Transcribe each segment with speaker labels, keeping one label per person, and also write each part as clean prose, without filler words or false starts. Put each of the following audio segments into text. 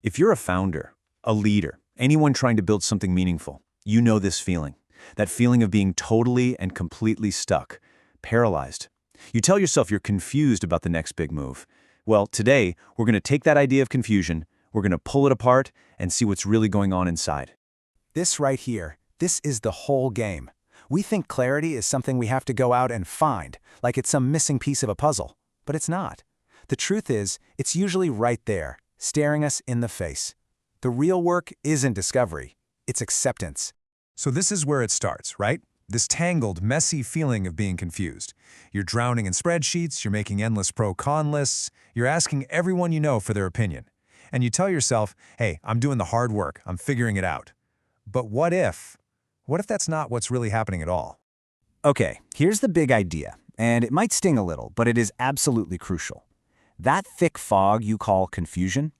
Speaker 1: If you're a founder, a leader, anyone trying to build something meaningful, you know this feeling. That feeling of being totally and completely stuck, paralyzed. You tell yourself you're confused about the next big move. Well, today, we're going to take that idea of confusion, we're going to pull it apart and see what's really going on inside.
Speaker 2: This right here, this is the whole game. We think clarity is something we have to go out and find, like it's some missing piece of a puzzle. But it's not. The truth is, it's usually right there, staring us in the face. The real work isn't discovery, it's acceptance.
Speaker 3: So this is where it starts, right? This tangled, messy feeling of being confused. You're drowning in spreadsheets, you're making endless pro-con lists, you're asking everyone you know for their opinion. And you tell yourself, hey, I'm doing the hard work, I'm figuring it out. But what if that's not what's really happening at all?
Speaker 4: Okay, here's the big idea, and it might sting a little, but it is absolutely crucial. That thick fog you call confusion,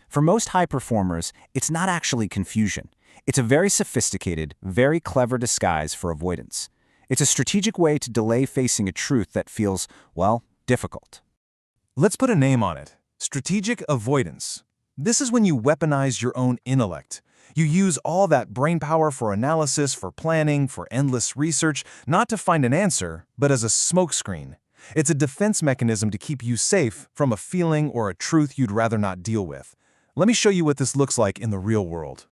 Speaker 4: for most high performers, it's not actually confusion. It's a very sophisticated, very clever disguise for avoidance. It's a strategic way to delay facing a truth that feels, well, difficult.
Speaker 3: Let's put a name on it. Strategic avoidance. This is when you weaponize your own intellect. You use all that brainpower for analysis, for planning, for endless research, not to find an answer, but as a smokescreen. It's a defense mechanism to keep you safe from a feeling or a truth you'd rather not deal with. Let me show you what this looks like in the real world.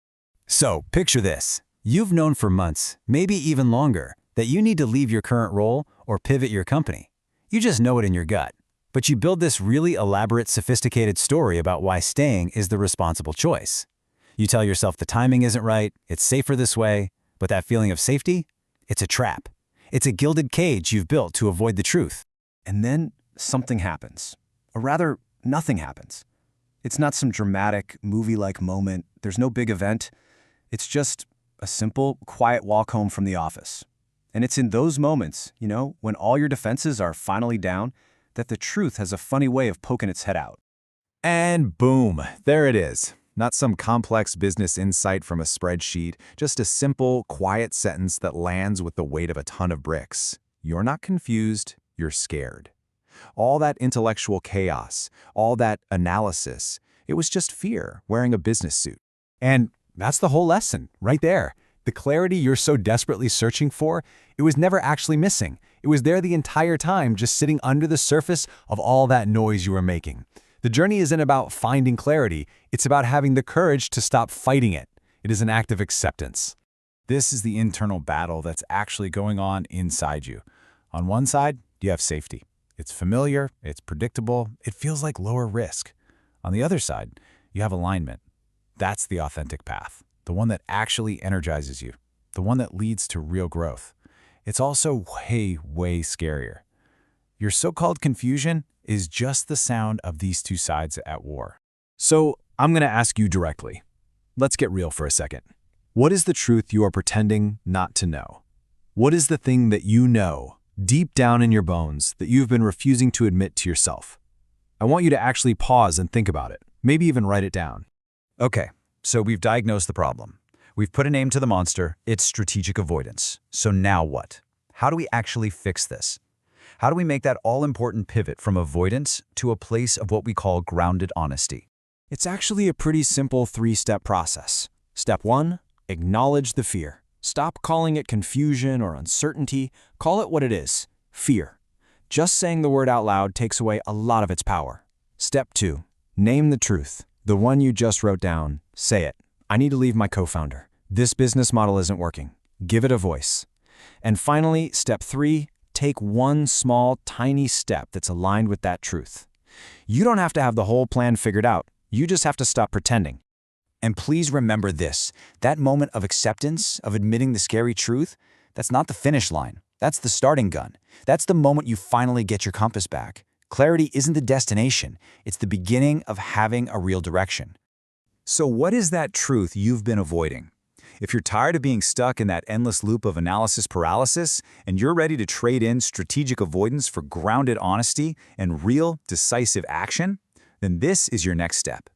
Speaker 4: So, picture this. You've known for months, maybe even longer, that you need to leave your current role or pivot your company. You just know it in your gut. But you build this really elaborate, sophisticated story about why staying is the responsible choice. You tell yourself the timing isn't right, it's safer this way, but that feeling of safety? It's a trap. It's a gilded cage you've built to avoid the truth.
Speaker 1: And then something happens. Or rather, nothing happens. It's not some dramatic, movie-like moment. There's no big event. It's just a simple, quiet walk home from the office. And it's in those moments, when all your defenses are finally down, that the truth has a funny way of poking its head out.
Speaker 3: And boom, there it is. Not some complex business insight from a spreadsheet, just a simple, quiet sentence that lands with the weight of a ton of bricks. You're not confused, you're scared. All that intellectual chaos, all that analysis, it was just fear wearing a business suit.
Speaker 2: And that's the whole lesson, right there. The clarity you're so desperately searching for, it was never actually missing. It was there the entire time, just sitting under the surface of all that noise you were making. The journey isn't about finding clarity, it's about having the courage to stop fighting it. It is an act of acceptance.
Speaker 4: This is the internal battle that's actually going on inside you. On one side, you have safety. It's familiar, it's predictable, it feels like lower risk. On the other side, you have alignment. That's the authentic path, the one that actually energizes you, the one that leads to real growth. It's also way, way scarier. Your so-called confusion is just the sound of these two sides at war.
Speaker 1: So, I'm going to ask you directly. Let's get real for a second. What is the truth you are pretending not to know? What is the thing that you know, deep down in your bones, that you've been refusing to admit to yourself? I want you to actually pause and think about it, maybe even write it down.
Speaker 5: Okay, so we've diagnosed the problem. We've put a name to the monster, it's strategic avoidance. So now what? How do we actually fix this? How do we make that all-important pivot from avoidance to a place of what we call grounded honesty?
Speaker 1: It's actually a pretty simple three-step process. Step 1, acknowledge the fear. Stop calling it confusion or uncertainty. Call it what it is, fear. Just saying the word out loud takes away a lot of its power. Step 2, name the truth. The one you just wrote down, say it. I need to leave my co-founder. This business model isn't working. Give it a voice. And finally, step 3, take one small, tiny step that's aligned with that truth. You don't have to have the whole plan figured out. You just have to stop pretending.
Speaker 5: And please remember this, that moment of acceptance, of admitting the scary truth, that's not the finish line. That's the starting gun. That's the moment you finally get your compass back. Clarity isn't the destination. It's the beginning of having a real direction. So what is that truth you've been avoiding? If you're tired of being stuck in that endless loop of analysis paralysis, and you're ready to trade in strategic avoidance for grounded honesty and real, decisive action, then this is your next step.